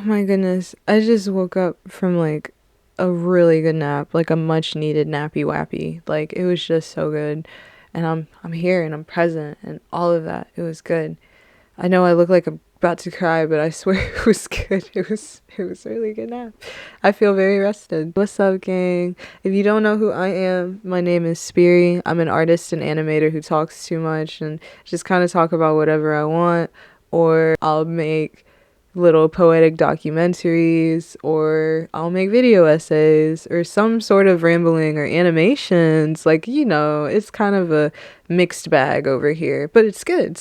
Oh my goodness. I just woke up from like a really good nap, like a much needed nappy wappy. Like it was just so good. And I'm here and I'm present and all of that. It was good. I know I look like I'm about to cry, but I swear it was good. It was a really good nap. I feel very rested. What's up, gang? If you don't know who I am, my name is Speary. I'm an artist and animator who talks too much and just kind of talk about whatever I want, or I'll make little poetic documentaries, or I'll make video essays, or some sort of rambling or animations. Like, it's kind of a mixed bag over here, but it's good.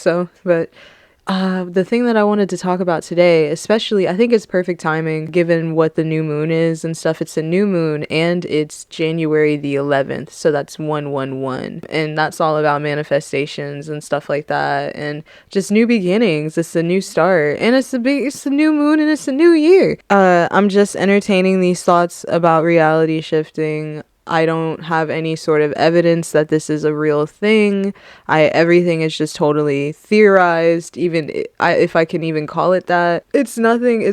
The thing that I wanted to talk about today, especially, I think it's perfect timing given what the new moon is and stuff. It's a new moon and it's January the 11th. So that's 111. And that's all about manifestations and stuff like that. And just new beginnings. It's a new start. And it's a new moon and it's a new year. I'm just entertaining these thoughts about reality shifting. I don't have any sort of evidence that this is a real thing. Everything is just totally theorized, even if I can even call it that. It's nothing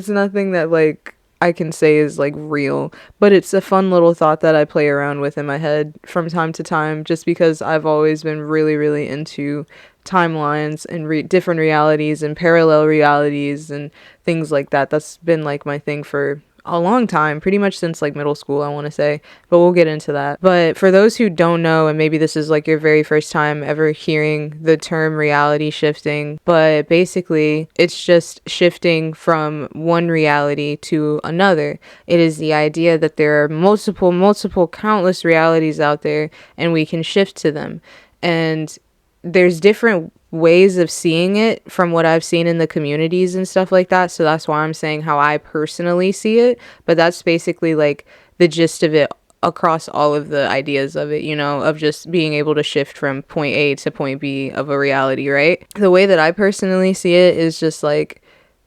that like I can say is like real, but it's a fun little thought that I play around with in my head from time to time, just because I've always been really, really into timelines and different realities and parallel realities and things like that. That's been like my thing for a long time, pretty much since like middle school, I want to say, but we'll get into that. But for those who don't know, and maybe this is like your very first time ever hearing the term reality shifting, but basically it's just shifting from one reality to another. It is the idea that there are multiple countless realities out there and we can shift to them. And there's different ways of seeing it from what I've seen in the communities and stuff like that. So that's why I'm saying how I personally see it. But that's basically like the gist of it across all of the ideas of it, of just being able to shift from point A to point B of a reality, right? The way that I personally see it is just like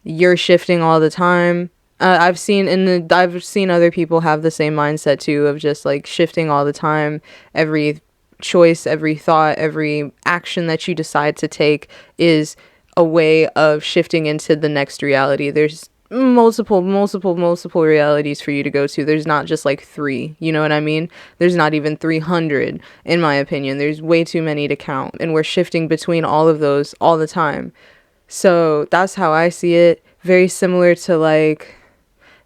you're shifting all the time. I've seen other people have the same mindset too, of just like shifting all the time. Every choice, every thought, every action that you decide to take is a way of shifting into the next reality. There's multiple realities for you to go to. There's not just like three, you know what I mean? There's not even 300 in my opinion. There's way too many to count, and we're shifting between all of those all the time. So that's how I see it. Very similar to like,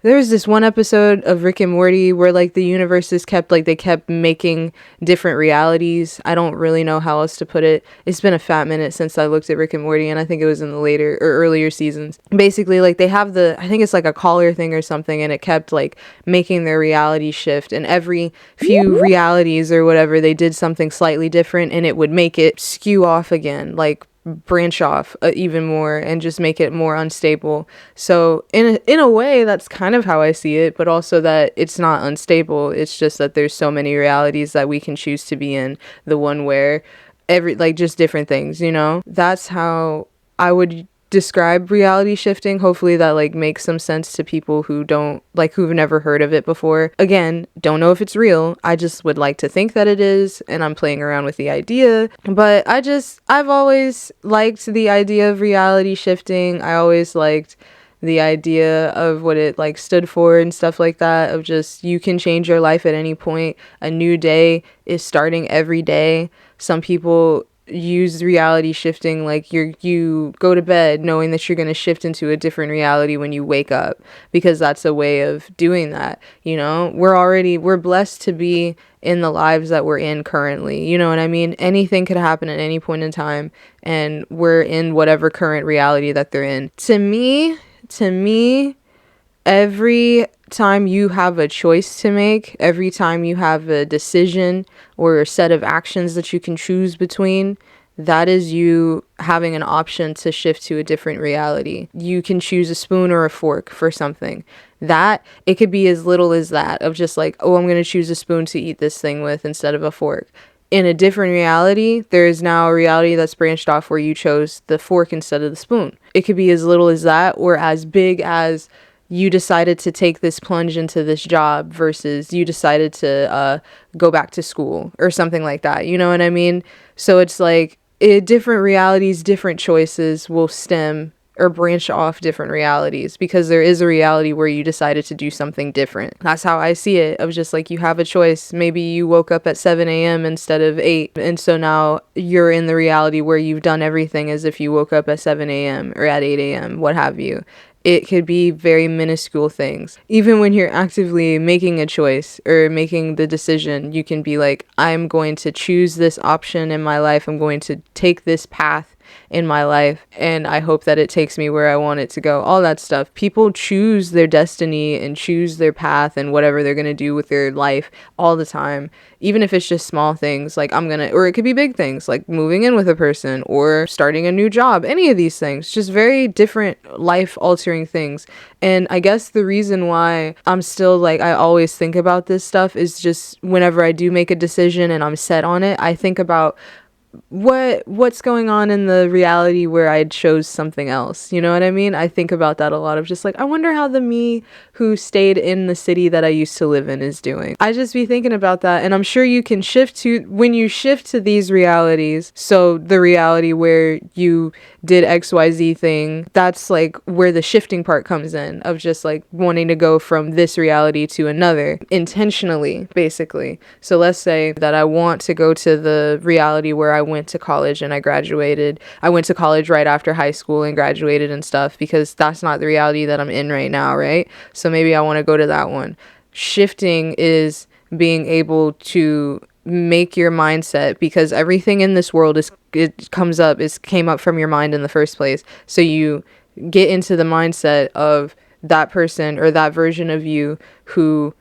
there was this one episode of Rick and Morty where like the universes they kept making different realities. I don't really know how else to put it. It's been a fat minute since I looked at Rick and Morty, and I think it was in the later or earlier seasons. Basically, like they have I think it's like a collar thing or something, and it kept like making their reality shift, and every few realities or whatever, they did something slightly different and it would make it skew off again, like branch off even more and just make it more unstable. So in a way, that's kind of how I see it, but also that it's not unstable. It's just that there's so many realities that we can choose to be in. The one where just different things, that's how I would describe reality shifting. Hopefully that like makes some sense to people who've never heard of it before. Again, don't know if it's real. I just would like to think that it is, and I'm playing around with the idea. But I've always liked the idea of reality shifting. I always liked the idea of what it like stood for and stuff like that, of just you can change your life at any point. A new day is starting every day. Some people use reality shifting like you go to bed knowing that you're going to shift into a different reality when you wake up, because that's a way of doing that. We're blessed to be in the lives that we're in currently, you know what I mean? Anything could happen at any point in time, and we're in whatever current reality that they're in. To me, every time you have a choice to make, every time you have a decision or a set of actions that you can choose between, that is you having an option to shift to a different reality. You can choose a spoon or a fork for something. That, it could be as little as that, of just like, oh, I'm going to choose a spoon to eat this thing with instead of a fork. In a different reality, there is now a reality that's branched off where you chose the fork instead of the spoon. It could be as little as that, or as big as you decided to take this plunge into this job versus you decided to go back to school or something like that. You know what I mean? So it's like different realities, different choices will stem or branch off different realities, because there is a reality where you decided to do something different. That's how I see it, of just like, you have a choice. Maybe you woke up at 7 a.m. instead of 8, and so now you're in the reality where you've done everything as if you woke up at 7 a.m. or at 8 a.m., what have you. It could be very minuscule things. Even when you're actively making a choice or making the decision, you can be like, I'm going to choose this option in my life. I'm going to take this path in my life, and I hope that it takes me where I want it to go. All that stuff. People choose their destiny and choose their path and whatever they're going to do with their life all the time. Even if it's just small things, like or it could be big things, like moving in with a person or starting a new job. Any of these things, just very different life altering things. And I guess the reason why I'm still like, I always think about this stuff is just whenever I do make a decision and I'm set on it, I think about what's going on in the reality where I chose something else. You know what I mean? I think about that a lot, of just like, I wonder how the me who stayed in the city that I used to live in is doing. I just be thinking about that, and I'm sure you can shift to, when you shift to these realities, so the reality where you did XYZ thing, that's like where the shifting part comes in, of just like wanting to go from this reality to another intentionally, basically. So let's say that I want to go to the reality where I went to college and I graduated. I went to college right after high school and graduated and stuff, because that's not the reality that I'm in right now, right? So maybe I want to go to that one. Shifting is being able to make your mindset, because everything in this world came up from your mind in the first place. So you get into the mindset of that person or that version of you who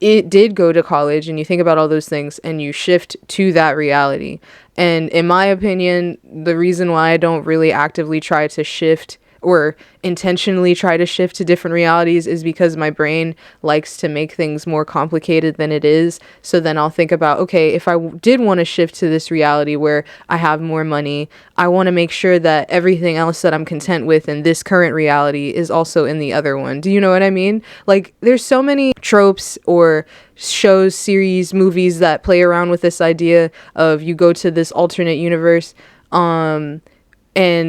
it did go to college, and you think about all those things and you shift to that reality. And in my opinion, the reason why I don't really actively try to shift or intentionally try to shift to different realities is because my brain likes to make things more complicated than it is. So then I'll think about, okay, if I did want to shift to this reality where I have more money, I want to make sure that everything else that I'm content with in this current reality is also in the other one. Do you know what I mean? Like, there's so many tropes or shows, series, movies that play around with this idea of you go to this alternate universe, and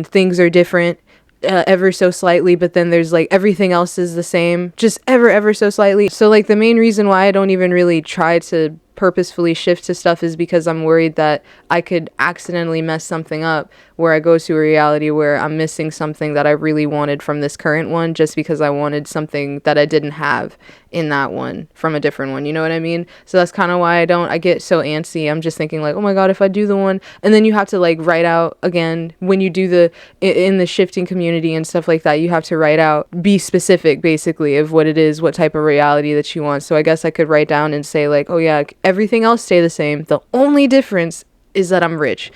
things are different ever so slightly, but then there's like everything else is the same, just ever so slightly. So like the main reason why I don't even really try to purposefully shift to stuff is because I'm worried that I could accidentally mess something up, where I go to a reality where I'm missing something that I really wanted from this current one, just because I wanted something that I didn't have in that one from a different one. You know what I mean? So that's kind of why I get so antsy. I'm just thinking like, oh my God, if I do the one, and then you have to like write out again, when you do in the shifting community and stuff like that, you have to write out, be specific basically of what it is, what type of reality that you want. So I guess I could write down and say like, oh yeah, everything else stay the same. The only difference is that I'm rich.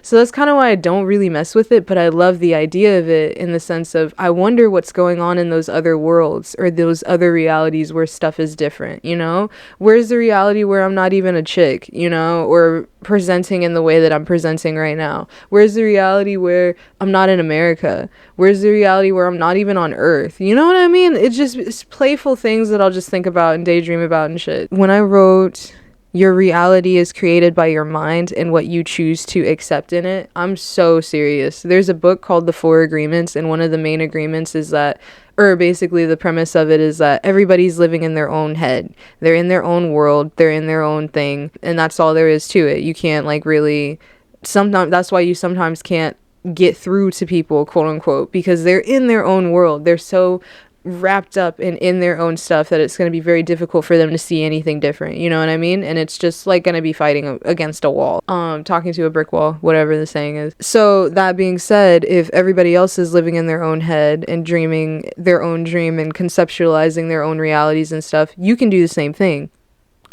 So that's kind of why I don't really mess with it, but I love the idea of it, in the sense of, I wonder what's going on in those other worlds or those other realities where stuff is different, you know? Where's the reality where I'm not even a chick, you know, or presenting in the way that I'm presenting right now? Where's the reality where I'm not in America? Where's the reality where I'm not even on Earth? You know what I mean? It's playful things that I'll just think about and daydream about and shit. When I wrote, your reality is created by your mind and what you choose to accept in it, I'm so serious. There's a book called The Four Agreements, and one of the main agreements is that, or basically the premise of it is that everybody's living in their own head. They're in their own world, they're in their own thing, and that's all there is to it. You can't like really, sometimes that's why you sometimes can't get through to people, quote unquote, because they're in their own world. They're so wrapped up in their own stuff that it's going to be very difficult for them to see anything different. You know what I mean? And it's just like going to be fighting against a wall, talking to a brick wall, whatever the saying is. So that being said, if everybody else is living in their own head and dreaming their own dream and conceptualizing their own realities and stuff, you can do the same thing,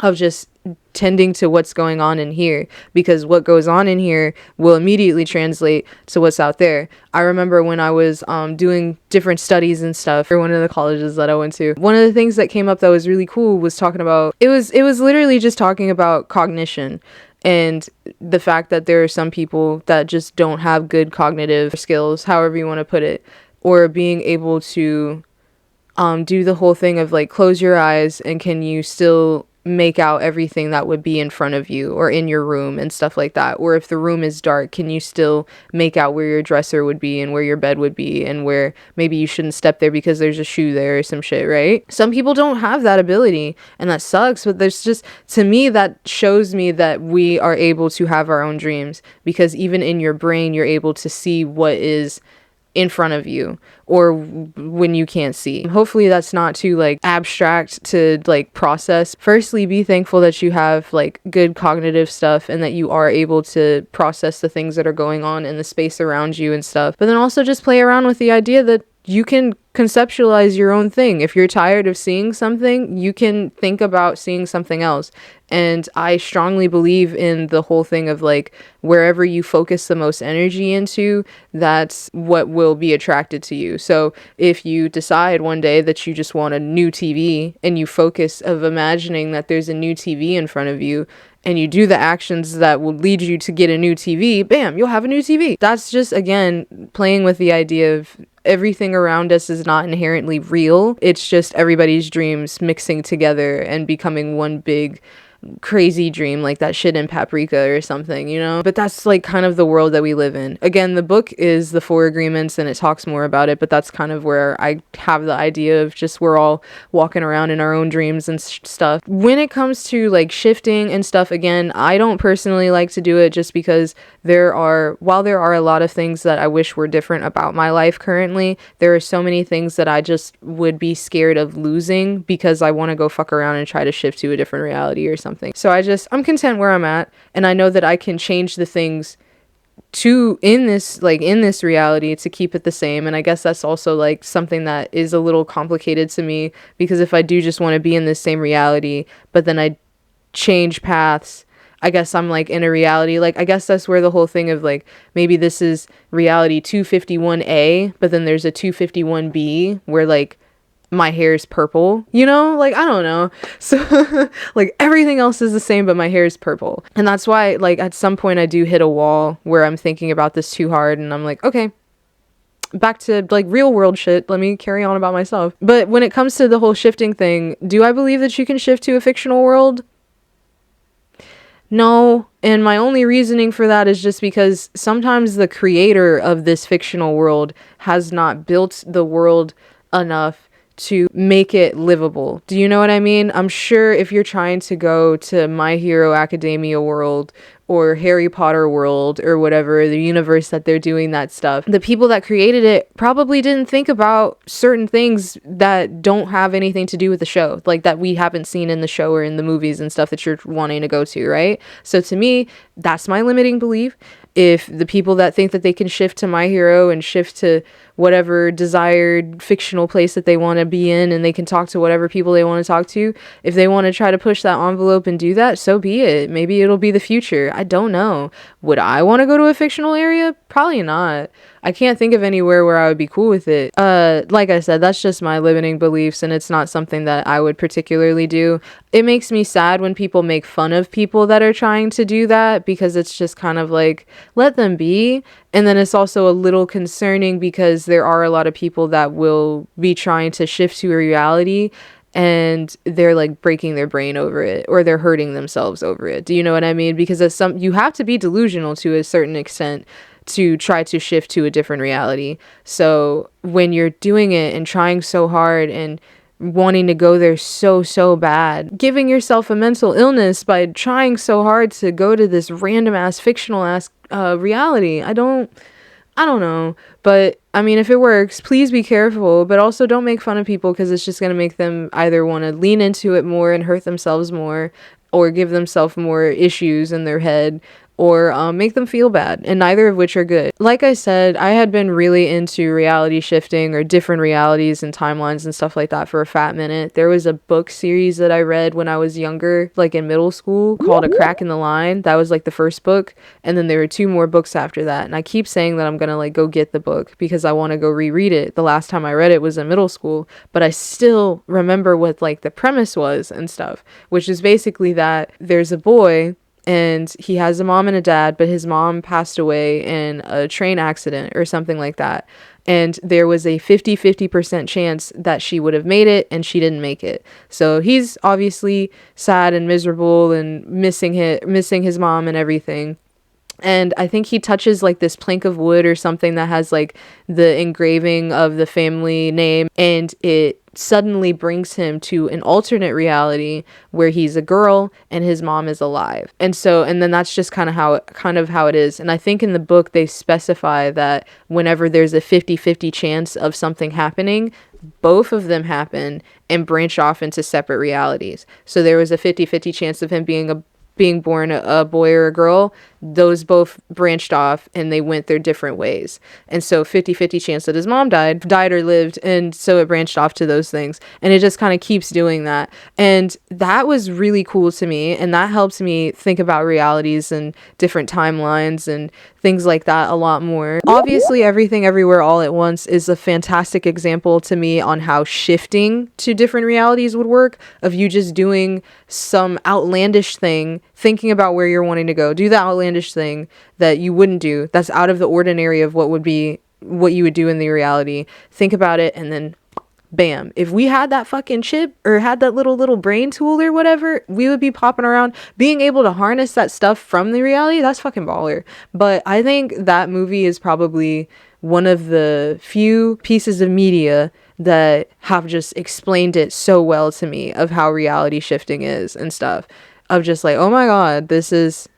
of just tending to what's going on in here, because what goes on in here will immediately translate to what's out there. I remember when I was doing different studies and stuff for one of the colleges that I went to, one of the things that came up that was really cool was talking about, it was literally just talking about cognition, and the fact that there are some people that just don't have good cognitive skills, however you want to put it, or being able to do the whole thing of like, close your eyes and can you still make out everything that would be in front of you or in your room and stuff like that? Or if the room is dark, can you still make out where your dresser would be and where your bed would be and where maybe you shouldn't step there because there's a shoe there or some shit, right? Some people don't have that ability, and that sucks, but there's just, to me, that shows me that we are able to have our own dreams, because even in your brain, you're able to see what is in front of you or when you can't see. Hopefully that's not too like abstract to like process. Firstly, be thankful that you have like good cognitive stuff and that you are able to process the things that are going on in the space around you and stuff. But then also just play around with the idea that you can conceptualize your own thing. If you're tired of seeing something, you can think about seeing something else. And I strongly believe in the whole thing of like, wherever you focus the most energy into, that's what will be attracted to you. So if you decide one day that you just want a new TV and you focus of imagining that there's a new TV in front of you, and you do the actions that will lead you to get a new TV, bam, you'll have a new TV. That's just, again, playing with the idea of everything around us is not inherently real. It's just everybody's dreams mixing together and becoming one big crazy dream, like that shit in Paprika or something, you know? But that's like kind of the world that we live in. Again, the book is the Four Agreements and it talks more about it, but that's kind of where I have the idea of just we're all walking around in our own dreams and stuff. When it comes to like shifting and stuff, again, I don't personally like to do it just because while there are a lot of things that I wish were different about my life currently, there are so many things that I just would be scared of losing because I want to go fuck around and try to shift to a different reality or something. So I'm content where I'm at, and I know that I can change the things in this reality to keep it the same. And I guess that's also like something that is a little complicated to me, because if I do just want to be in this same reality, but then I change paths, I guess I'm like in a reality, like I guess that's where the whole thing of like, maybe this is reality 251A, but then there's a 251B where like my hair is purple, you know, like I don't know. So like everything else is the same, but my hair is purple. And that's why like at some point I do hit a wall where I'm thinking about this too hard and I'm like, okay, back to like real world shit, let me carry on about myself. But when it comes to the whole shifting thing, do I believe that you can shift to a fictional world? No. And my only reasoning for that is just because sometimes the creator of this fictional world has not built the world enough to make it livable. Do you know what I mean? I'm sure if you're trying to go to My Hero Academia world or Harry Potter world or whatever, the universe that they're doing that stuff, the people that created it probably didn't think about certain things that don't have anything to do with the show, like that we haven't seen in the show or in the movies and stuff that you're wanting to go to, right? So to me, that's my limiting belief. If the people that think that they can shift to My Hero and shift to whatever desired fictional place that they want to be in, and they can talk to whatever people they want to talk to, if they want to try to push that envelope and do that, so be it. Maybe it'll be the future. I don't know. Would I want to go to a fictional area? Probably not. I can't think of anywhere where I would be cool with it. Like I said, that's just my limiting beliefs, and it's not something that I would particularly do. It makes me sad when people make fun of people that are trying to do that, because it's just kind of like, let them be. And then it's also a little concerning because there are a lot of people that will be trying to shift to a reality and they're like breaking their brain over it, or they're hurting themselves over it. Do you know what I mean? Because you have to be delusional to a certain extent to try to shift to a different reality. So when you're doing it and trying so hard and wanting to go there so bad, giving yourself a mental illness by trying so hard to go to this random ass fictional ass reality. I don't know, but I mean, if it works, please be careful, but also don't make fun of people, because it's just going to make them either want to lean into it more and hurt themselves more, or give themselves more issues in their head, or make them feel bad, and neither of which are good. Like I said, I had been really into reality shifting or different realities and timelines and stuff like that for a fat minute. There was a book series that I read when I was younger, like in middle school, called A Crack in the Line. That was like the first book, and then there were 2 more books after that, and I keep saying that I'm gonna like go get the book because I want to go reread it. The last time I read it was in middle school, but I still remember what like the premise was and stuff, which is basically that there's a boy and he has a mom and a dad, but his mom passed away in a train accident or something like that. and there was a 50-50% chance that she would have made it, and she didn't make it. So he's obviously sad and miserable and missing his mom and everything. And I think he touches like this plank of wood or something that has like the engraving of the family name, and it suddenly brings him to an alternate reality where he's a girl and his mom is alive. And then that's just kind of how it is. And I think in the book they specify that whenever there's a 50-50 chance of something happening, both of them happen and branch off into separate realities. So there was a 50-50 chance of him being born a boy or a girl. Those both branched off and they went their different ways. And so 50-50 chance that his mom died or lived, and so it branched off to those things. And it just kind of keeps doing that. And that was really cool to me, and that helps me think about realities and different timelines and things like that a lot more. Obviously, Everything Everywhere All at Once is a fantastic example to me on how shifting to different realities would work, of you just doing some outlandish thing, thinking about where you're wanting to go. Do the outlandish thing that you wouldn't do, that's out of the ordinary of what you would do in the reality. Think about it, and then bam, if we had that fucking chip or had that little brain tool or whatever, we would be popping around being able to harness that stuff from the reality. That's fucking baller. But I think that movie is probably one of the few pieces of media that have just explained it so well to me, of how reality shifting is and stuff, of just like, oh my god, this is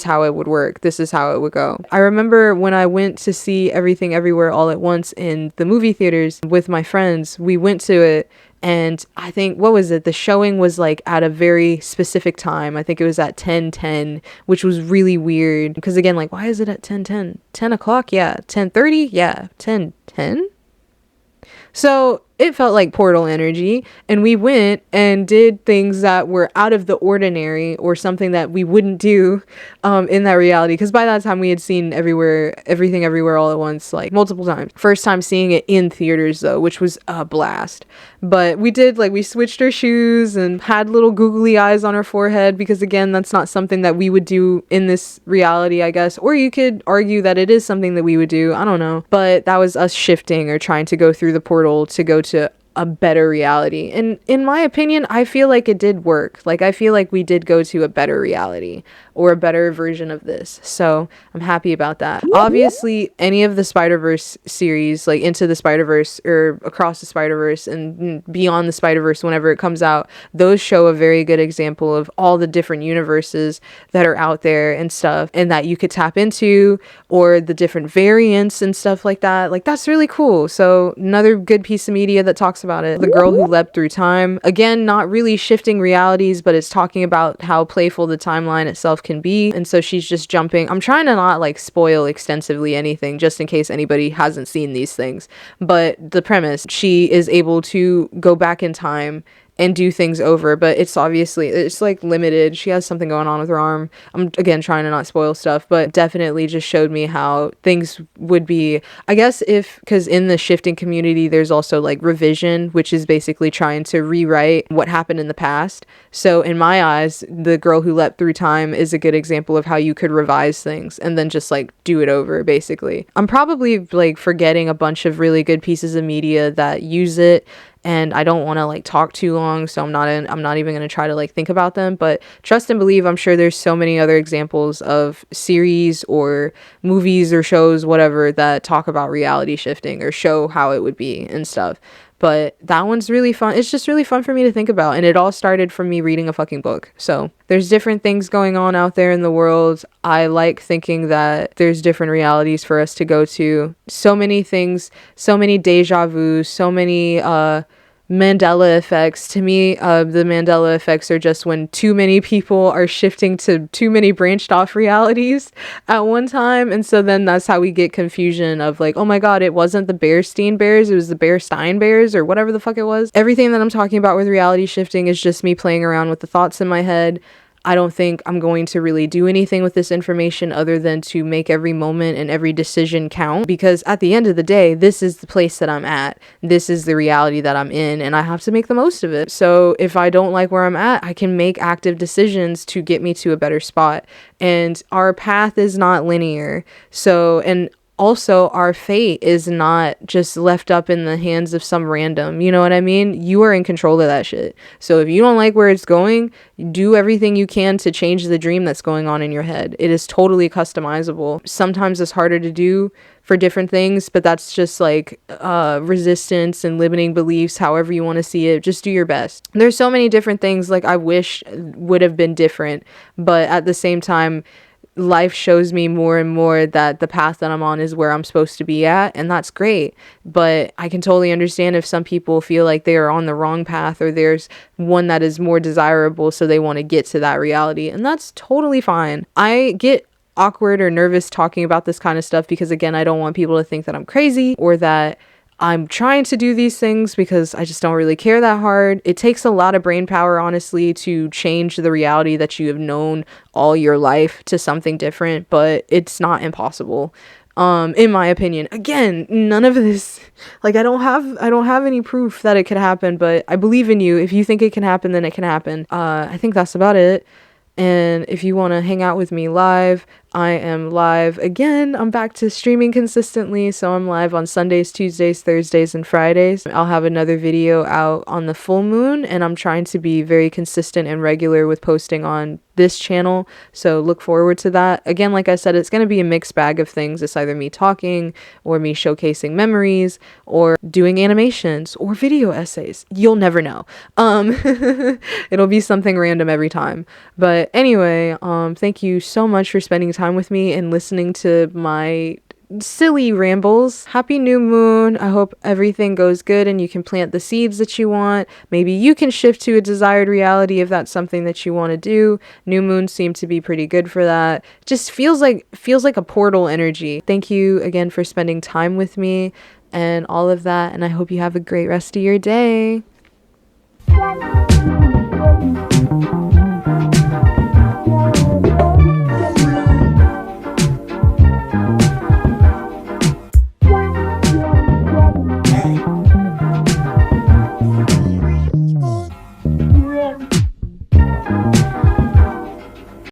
how it would work. This is how it would go. I remember when I went to see Everything Everywhere All at Once in the movie theaters with my friends, we went to it, and I think, what was it? The showing was like at a very specific time. I think it was at 10:10, which was really weird. Because again, like, why is it at 10:10? 10 o'clock? Yeah. 10:30? Yeah. 10:10? So it felt like portal energy, and we went and did things that were out of the ordinary, or something that we wouldn't do in that reality, because by that time we had seen Everything Everywhere All at Once like multiple times. First time seeing it in theaters though, which was a blast. But we did, like, we switched our shoes and had little googly eyes on our forehead, because again, that's not something that we would do in this reality, I guess. Or you could argue that it is something that we would do, I don't know. But that was us shifting or trying to go through the portal to go to a better reality. And in my opinion, I feel like it did work. Like, I feel like we did go to a better reality, or a better version of this. So I'm happy about that. Obviously, any of the Spider-Verse series, like Into the Spider-Verse or Across the Spider-Verse and Beyond the Spider-Verse, whenever it comes out, those show a very good example of all the different universes that are out there and stuff, and that you could tap into, or the different variants and stuff like that. Like, that's really cool. So another good piece of media that talks about it. The Girl Who Leapt Through Time, again, not really shifting realities, but it's talking about how playful the timeline itself can be. And so she's just jumping. I'm trying to not like spoil extensively anything, just in case anybody hasn't seen these things, but the premise, she is able to go back in time and do things over, but it's like limited. She has something going on with her arm. I'm again trying to not spoil stuff, but definitely just showed me how things would be, I guess, because in the shifting community there's also like revision, which is basically trying to rewrite what happened in the past. So in my eyes, The Girl Who Leapt Through Time is a good example of how you could revise things and then just like do it over, basically. I'm probably like forgetting a bunch of really good pieces of media that use it, and I don't want to like talk too long, so I'm not even going to try to like think about them. But trust and believe, I'm sure there's so many other examples of series or movies or shows, whatever, that talk about reality shifting or show how it would be and stuff. But that one's really fun. It's just really fun for me to think about. And it all started from me reading a fucking book. So there's different things going on out there in the world. I like thinking that there's different realities for us to go to. So many things, so many deja vus, so many Mandela effects. To me, the Mandela effects are just when too many people are shifting to too many branched off realities at one time, and so then that's how we get confusion of like, oh my god, it wasn't the Bearstein Bears, it was the Bearstein Bears, or whatever the fuck it was. Everything that I'm talking about with reality shifting is just me playing around with the thoughts in my head. I don't think I'm going to really do anything with this information other than to make every moment and every decision count, because at the end of the day, this is the place that I'm at. This is the reality that I'm in, and I have to make the most of it. So if I don't like where I'm at, I can make active decisions to get me to a better spot. And our path is not linear. So, and also our fate is not just left up in the hands of some random, you know what I mean? You are in control of that shit. So if you don't like where it's going, do everything you can to change the dream that's going on in your head. It is totally customizable. Sometimes it's harder to do for different things, but that's just like resistance and limiting beliefs, however you want to see it. Just do your best. There's so many different things like I wish would have been different, but at the same time, life shows me more and more that the path that I'm on is where I'm supposed to be at, and that's great. But I can totally understand if some people feel like they are on the wrong path, or there's one that is more desirable, so they want to get to that reality, and that's totally fine. I get awkward or nervous talking about this kind of stuff because, again, I don't want people to think that I'm crazy or that I'm trying to do these things, because I just don't really care that hard. It takes a lot of brain power, honestly, to change the reality that you have known all your life to something different, but it's not impossible. In my opinion. Again, none of this, like, I don't have any proof that it could happen, but I believe in you. If you think it can happen, then it can happen. I think that's about it. And if you want to hang out with me live, I am live again. I'm back to streaming consistently, so I'm live on Sundays, Tuesdays, Thursdays, and Fridays. I'll have another video out on the full moon, and I'm trying to be very consistent and regular with posting on this channel, so look forward to that. Again, like I said, it's going to be a mixed bag of things. It's either me talking, or me showcasing memories, or doing animations, or video essays. You'll never know. It'll be something random every time. But anyway, thank you so much for spending time with me and listening to my silly rambles. Happy new moon. I hope everything goes good and you can plant the seeds that you want. Maybe you can shift to a desired reality if that's something that you want to do. New moons seem to be pretty good for that. Just feels like a portal energy. Thank you again for spending time with me and all of that, and I hope you have a great rest of your day.